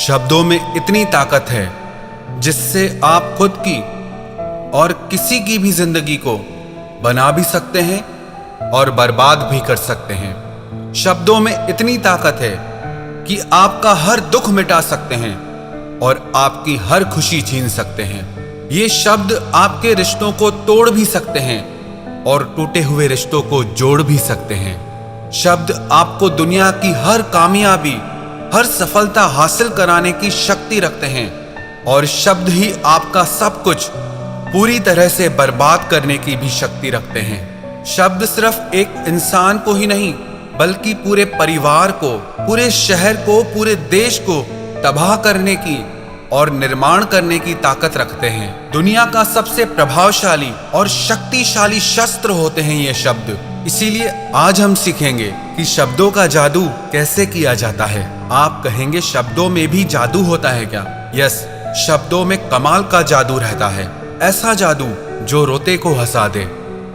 शब्दों में इतनी ताकत है जिससे आप खुद की और किसी की भी जिंदगी को बना भी सकते हैं और बर्बाद भी कर सकते हैं। शब्दों में इतनी ताकत है कि आपका हर दुख मिटा सकते हैं और आपकी हर खुशी छीन सकते हैं। ये शब्द आपके रिश्तों को तोड़ भी सकते हैं और टूटे हुए रिश्तों को जोड़ भी सकते हैं। शब्द आपको दुनिया की हर कामयाबी, हर सफलता हासिल कराने की शक्ति रखते हैं और शब्द ही आपका सब कुछ पूरी तरह से बर्बाद करने की भी शक्ति रखते हैं। शब्द सिर्फ एक इंसान को ही नहीं बल्कि पूरे परिवार को, पूरे शहर को, पूरे देश को तबाह करने की और निर्माण करने की ताकत रखते हैं। दुनिया का सबसे प्रभावशाली और शक्तिशाली शस्त्र होते हैं ये शब्द। इसीलिए आज हम सीखेंगे कि शब्दों का जादू कैसे किया जाता है। आप कहेंगे शब्दों में भी जादू होता है क्या? यस, शब्दों में कमाल का जादू रहता है। ऐसा जादू जो रोते को हंसा दे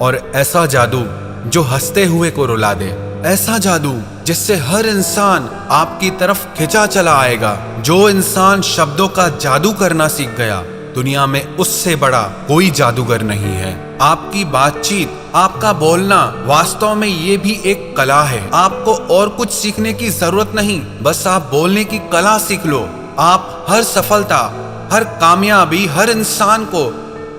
और ऐसा जादू जो हंसते हुए को रुला दे। ऐसा जादू जिससे हर इंसान आपकी तरफ खिंचा चला आएगा। जो इंसान शब्दों का जादू करना सीख गया, दुनिया में उससे बड़ा कोई जादूगर नहीं है। आपकी बातचीत, आपका बोलना वास्तव में ये भी एक कला है। आपको और कुछ सीखने की जरूरत नहीं, बस आप बोलने की कला सीख लो। आप हर सफलता, हर कामयाबी, हर इंसान को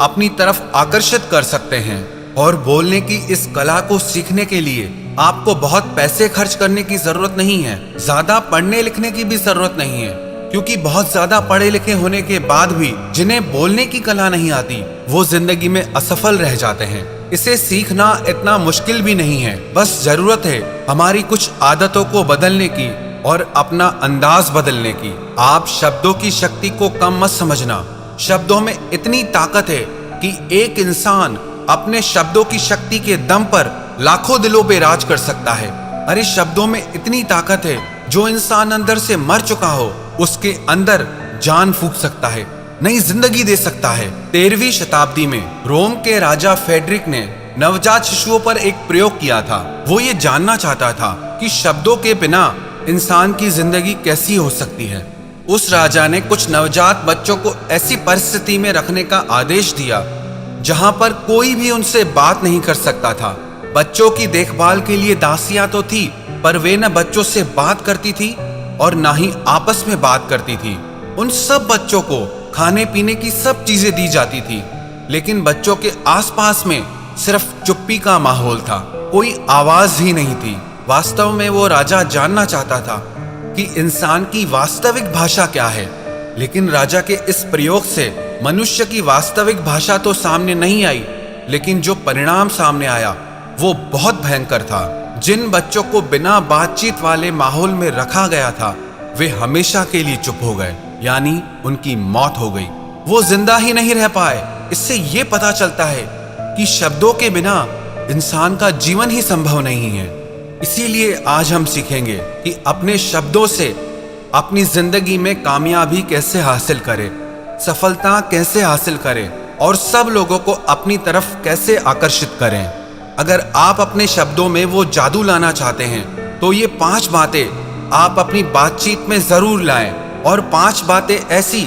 अपनी तरफ आकर्षित कर सकते हैं। और बोलने की इस कला को सीखने के लिए आपको बहुत पैसे खर्च करने की जरूरत नहीं है। ज्यादा पढ़ने लिखने की भी जरूरत नहीं है, क्योंकि बहुत ज्यादा पढ़े लिखे होने के बाद भी जिन्हें बोलने की कला नहीं आती, वो जिंदगी में असफल रह जाते हैं। इसे सीखना इतना मुश्किल भी नहीं है, बस जरूरत है हमारी कुछ आदतों को बदलने की और अपना अंदाज बदलने की। आप शब्दों की शक्ति को कम मत समझना। शब्दों में इतनी ताकत है कि एक इंसान अपने शब्दों की शक्ति के दम पर लाखों दिलों पे राज कर सकता है। अरे शब्दों में इतनी ताकत है, जो इंसान अंदर से मर चुका हो उसके अंदर जान फूंक सकता है, नई जिंदगी दे सकता है। 13वीं शताब्दी में रोम के राजा फेडरिक ने नवजात शिशुओं पर एक प्रयोग किया था। वो ये जानना चाहता था कि शब्दों के बिना इंसान की जिंदगी कैसी हो सकती है। उस राजा ने कुछ नवजात बच्चों को ऐसी परिस्थिति में रखने का आदेश दिया जहां पर कोई भी उनसे बात नहीं कर सकता था। बच्चों की देखभाल के लिए दासियां तो थी, पर वे न बच्चों से बात करती थी और ना ही आपस में बात करती थी। उन सब बच्चों को खाने पीने की सब चीजें दी जाती थी, लेकिन बच्चों के आसपास में सिर्फ चुप्पी का माहौल था, कोई आवाज ही नहीं थी। वास्तव में वो राजा जानना चाहता था कि इंसान की वास्तविक भाषा क्या है, लेकिन राजा के इस प्रयोग से मनुष्य की वास्तविक भाषा तो सामने नहीं आई, लेकिन जो परिणाम सामने आया वो बहुत भयंकर था। जिन बच्चों को बिना बातचीत वाले माहौल में रखा गया था, वे हमेशा के लिए चुप हो गए, यानी उनकी मौत हो गई। वो जिंदा ही नहीं रह पाए। इससे ये पता चलता है कि शब्दों के बिना इंसान का जीवन ही संभव नहीं है। इसीलिए आज हम सीखेंगे कि अपने शब्दों से अपनी जिंदगी में कामयाबी कैसे हासिल करें, सफलता कैसे हासिल करें और सब लोगों को अपनी तरफ कैसे आकर्षित करें। अगर आप अपने शब्दों में वो जादू लाना चाहते हैं तो ये 5 बातें आप अपनी बातचीत में जरूर लाएं, और 5 बातें ऐसी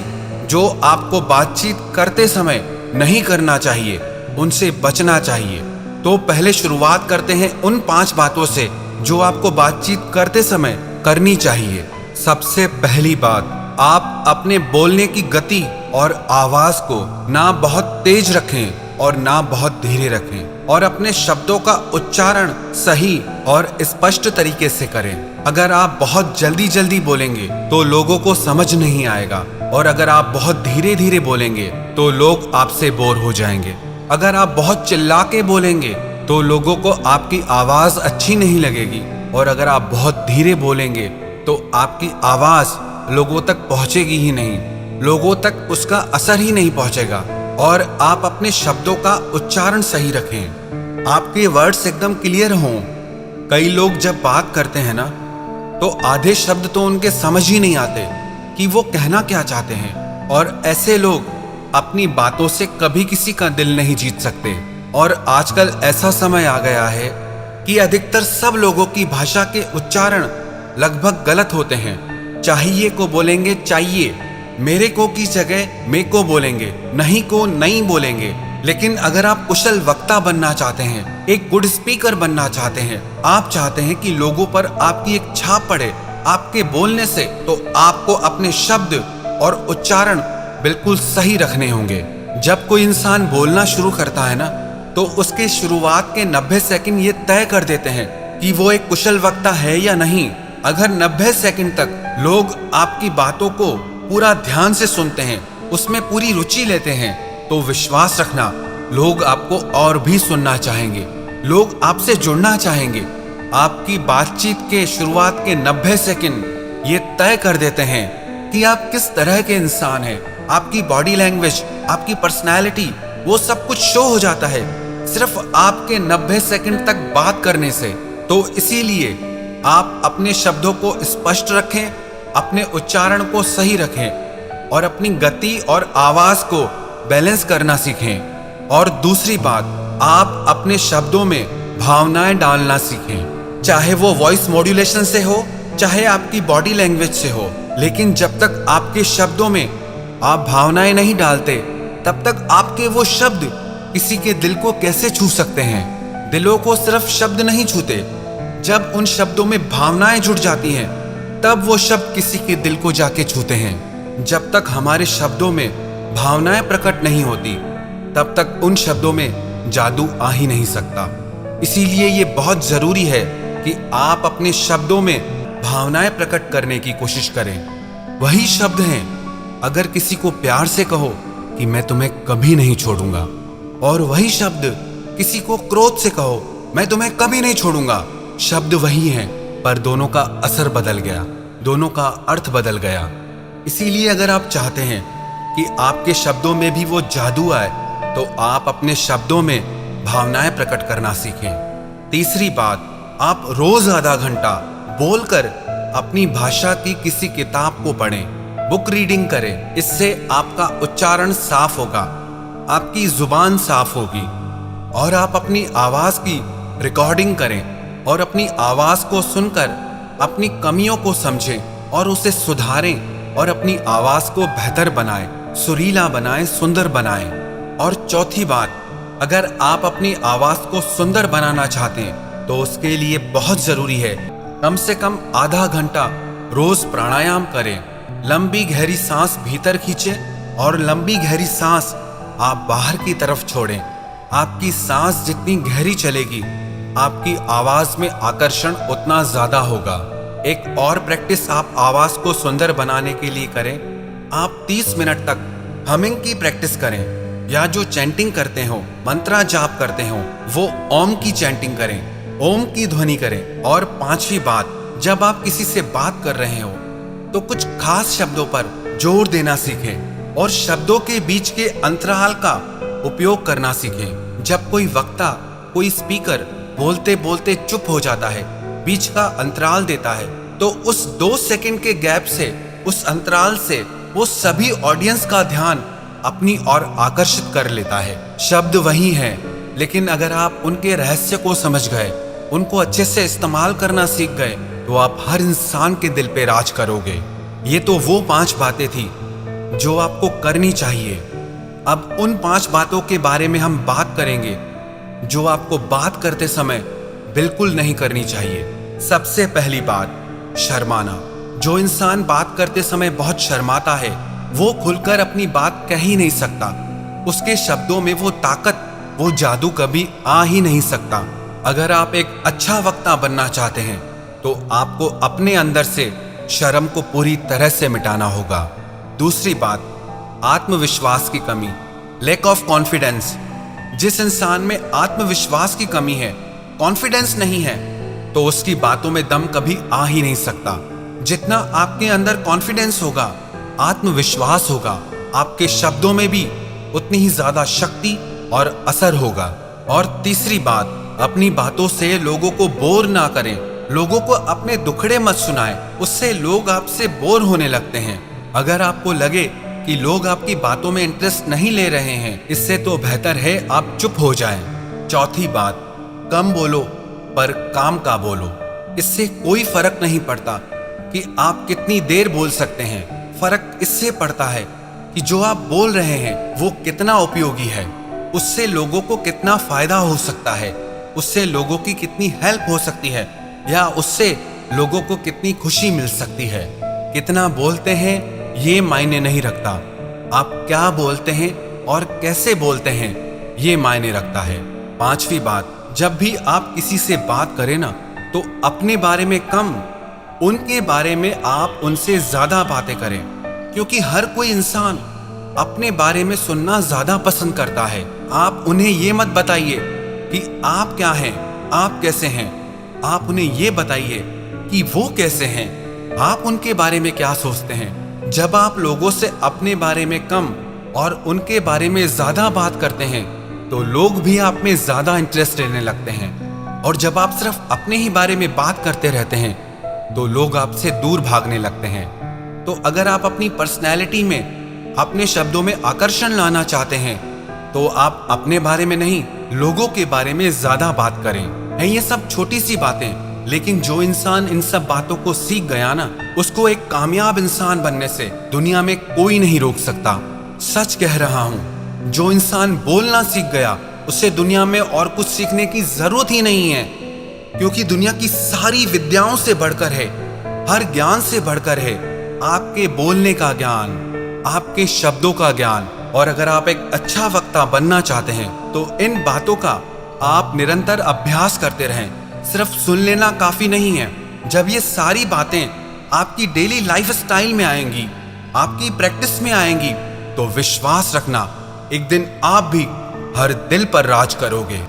जो आपको बातचीत करते समय नहीं करना चाहिए, उनसे बचना चाहिए। तो पहले शुरुआत करते हैं उन 5 बातों से जो आपको बातचीत करते समय करनी चाहिए। सबसे पहली बात, आप अपने बोलने की गति और आवाज को ना बहुत तेज रखें और ना बहुत धीरे रखें, और अपने शब्दों का उच्चारण सही और स्पष्ट तरीके से करें। अगर आप बहुत जल्दी जल्दी बोलेंगे तो लोगों को समझ नहीं आएगा, और अगर आप बहुत धीरे धीरे बोलेंगे तो लोग आपसे बोर हो जाएंगे। अगर आप बहुत चिल्ला के बोलेंगे तो लोगों को आपकी आवाज अच्छी नहीं लगेगी, और अगर आप बहुत धीरे बोलेंगे तो आपकी आवाज लोगों तक पहुंचेगी ही नहीं, लोगों तक उसका असर ही नहीं पहुंचेगा। और आप अपने शब्दों का उच्चारण सही रखें, आपके वर्ड्स एकदम क्लियर हों। कई लोग जब बात करते हैं ना, तो आधे शब्द तो उनके समझ ही नहीं आते कि वो कहना क्या चाहते हैं, और ऐसे लोग अपनी बातों से कभी किसी का दिल नहीं जीत सकते। और आजकल ऐसा समय आ गया है कि अधिकतर सब लोगों की भाषा के उच्चारण लगभग गलत होते हैं। चाहिए को बोलेंगे चाहिए, मेरे को की जगह मे को बोलेंगे, नहीं को नहीं बोलेंगे। लेकिन अगर आप कुशल वक्ता बनना चाहते हैं, एक गुड स्पीकर बनना चाहते हैं, आप चाहते हैं कि लोगों पर आपकी एक छाप पड़े आपके बोलने से, तो आपको अपने शब्द और उच्चारण बिल्कुल सही रखने होंगे। जब कोई इंसान बोलना शुरू करता है ना, तो उसके शुरुआत के 90 सेकंड ये तय कर देते हैं कि वो एक कुशल वक्ता है या नहीं। अगर 90 सेकंड तक लोग आपकी बातों को पूरा ध्यान से सुनते हैं, उसमें पूरी रुचि लेते हैं, तो विश्वास रखना लोग आपको और भी सुनना चाहेंगे, लोग आपसे जुड़ना चाहेंगे। आपकी बातचीत के शुरुआत के 90 सेकंड ये तय कर देते हैं कि आप किस तरह के इंसान हैं। आपकी बॉडी लैंग्वेज, आपकी पर्सनैलिटी, वो सब कुछ शो हो जाता है सिर्फ आपके 90 सेकंड तक बात करने से। तो इसीलिए आप अपने शब्दों को स्पष्ट रखें, अपने उच्चारण को सही रखें और अपनी गति और आवाज को बैलेंस करना सीखें। और दूसरी बात, आप अपने शब्दों में भावनाएं डालना सीखें, चाहे वो वॉइस मॉड्यूलेशन से हो, चाहे आपकी बॉडी लैंग्वेज से हो। लेकिन जब तक आपके शब्दों में आप भावनाएं नहीं डालते, तब तक आपके वो शब्द किसी के दिल को कैसे छू सकते हैं। दिलों को सिर्फ शब्द नहीं छूते, जब उन शब्दों में भावनाएं जुड़ जाती हैं, तब वो शब्द किसी के दिल को जाके छूते हैं। जब तक हमारे शब्दों में भावनाएं प्रकट नहीं होती, तब तक उन शब्दों में जादू आ ही नहीं सकता। इसीलिए ये बहुत जरूरी है कि आप अपने शब्दों में भावनाएं प्रकट करने की कोशिश करें। वही शब्द हैं, अगर किसी को प्यार से कहो कि मैं तुम्हें कभी नहीं छोड़ूंगा, और वही शब्द किसी को क्रोध से कहो, मैं तुम्हें कभी नहीं छोड़ूंगा। शब्द वही हैं, पर दोनों का असर बदल गया, दोनों का अर्थ बदल गया। इसीलिए अगर आप चाहते हैं कि आपके शब्दों में भी वो जादू आए, तो आप अपने शब्दों में भावनाएं प्रकट करना सीखें। तीसरी बात, आप रोज आधा घंटा बोलकर अपनी भाषा की किसी किताब को पढ़ें, बुक रीडिंग करें। इससे आपका उच्चारण साफ होगा, आपकी जुबान साफ होगी, और आप अपनी आवाज की रिकॉर्डिंग करें और अपनी आवाज को सुनकर अपनी कमियों को समझें और उसे सुधारें और अपनी आवाज को बेहतर बनाएं, सुरीला बनाएं, सुंदर बनाएं। और चौथी बात, अगर आप अपनी आवाज को सुंदर बनाना चाहते हैं, तो उसके लिए बहुत जरूरी है कम से कम आधा घंटा रोज प्राणायाम करें। लंबी गहरी सांस भीतर खींचें और लंबी गहरी सांस आप बाहर की तरफ छोड़ें। आपकी सांस जितनी गहरी चलेगी, आपकी आवाज में आकर्षण उतना ज्यादा होगा। एक और प्रैक्टिस आप आवाज को सुंदर बनाने के लिए करें। आप 30 मिनट तक हमिंग की प्रैक्टिस करें, या जो चैंटिंग करते हो, मंत्रा जाप करते हो, वो ओम की चैंटिंग करें, ओम की ध्वनि करें। और पांचवी बात, जब आप किसी से बात कर रहे हो, तो कुछ खास शब्दों पर जोर देना सीखें और शब्दों के बीच के अंतराल का उपयोग करना सीखें। जब कोई वक्ता, कोई स्पीकर बोलते बोलते चुप हो जाता है, बीच का अंतराल देता है, तो उस 2 सेकंड के गैप से, उस अंतराल से वो सभी ऑडियंस का ध्यान अपनी ओर आकर्षित कर लेता है। शब्द वही हैं, लेकिन अगर आप उनके रहस्य को समझ गए, उनको अच्छे से इस्तेमाल करना सीख गए, तो आप हर इंसान के दिल पे राज करोगे। ये तो वो 5 बातें थी जो आपको करनी चाहिए। अब उन 5 बातों के बारे में हम बात करेंगे जो आपको बात करते समय बिल्कुल नहीं करनी चाहिए। सबसे पहली बात, शर्माना। जो इंसान बात करते समय बहुत शर्माता है, वो खुलकर अपनी बात कह ही नहीं सकता। उसके शब्दों में वो ताकत, वो जादू कभी आ ही नहीं सकता। अगर आप एक अच्छा वक्ता बनना चाहते हैं, तो आपको अपने अंदर से शर्म को पूरी तरह से मिटाना होगा। दूसरी बात, आत्मविश्वास की कमी, लैक ऑफ कॉन्फिडेंस। जिस इंसान में आत्मविश्वास की कमी है, कॉन्फिडेंस नहीं है, तो उसकी बातों में दम कभी आ ही नहीं सकता। जितना आपके अंदर कॉन्फिडेंस होगा, आत्मविश्वास होगा, आपके शब्दों में भी उतनी ही ज्यादा शक्ति और असर होगा। और तीसरी बात, अपनी बातों से लोगों को बोर ना करें। लोगों को अपने दुखड़े मत सुनाएं, उससे लोग आपसे बोर होने लगते हैं। अगर आपको लगे कि लोग आपकी बातों में इंटरेस्ट नहीं ले रहे हैं, इससे तो बेहतर है आप चुप हो जाएं। चौथी बात, कम बोलो पर काम का बोलो। इससे कोई फर्क नहीं पड़ता कि आप कितनी देर बोल सकते हैं, फर्क इससे पड़ता है कि जो आप बोल रहे हैं वो कितना उपयोगी है, उससे लोगों को कितना फायदा हो सकता है, उससे लोगों की कितनी हेल्प हो सकती है, या उससे लोगों को कितनी खुशी मिल सकती है। कितना बोलते हैं ये मायने नहीं रखता, आप क्या बोलते हैं और कैसे बोलते हैं ये मायने रखता है। पांचवी बात, जब भी आप किसी से बात करें ना, तो अपने बारे में कम, उनके बारे में आप उनसे ज्यादा बातें करें, क्योंकि हर कोई इंसान अपने बारे में सुनना ज्यादा पसंद करता है। आप उन्हें ये मत बताइए कि आप क्या हैं, आप कैसे हैं, आप उन्हें ये बताइए कि वो कैसे हैं, आप उनके बारे में क्या सोचते हैं। जब आप लोगों से अपने बारे में कम और उनके बारे में ज्यादा बात करते हैं तो लोग भी आप में ज्यादा इंटरेस्ट लेने लगते हैं, और जब आप सिर्फ अपने ही बारे में बात करते रहते हैं तो लोग आपसे दूर भागने लगते हैं। तो अगर आप अपनी पर्सनैलिटी में, अपने शब्दों में आकर्षण लाना चाहते हैं तो आप अपने बारे में नहीं, लोगों के बारे में ज्यादा बात करें। है ये सब छोटी सी बातें, लेकिन जो इंसान इन सब बातों को सीख गया ना, उसको एक कामयाब इंसान बनने से दुनिया में कोई नहीं रोक सकता। सच कह रहा हूं, जो इंसान बोलना सीख गया उसे दुनिया में और कुछ सीखने की जरूरत ही नहीं है, क्योंकि दुनिया की सारी विद्याओं से बढ़कर है, हर ज्ञान से बढ़कर है आपके बोलने का ज्ञान, आपके शब्दों का ज्ञान। और अगर आप एक अच्छा वक्ता बनना चाहते हैं तो इन बातों का आप निरंतर अभ्यास करते रहें। सिर्फ सुन लेना काफी नहीं है। जब ये सारी बातें आपकी डेली लाइफ स्टाइल में आएंगी, आपकी प्रैक्टिस में आएंगी, तो विश्वास रखना एक दिन आप भी हर दिल पर राज करोगे।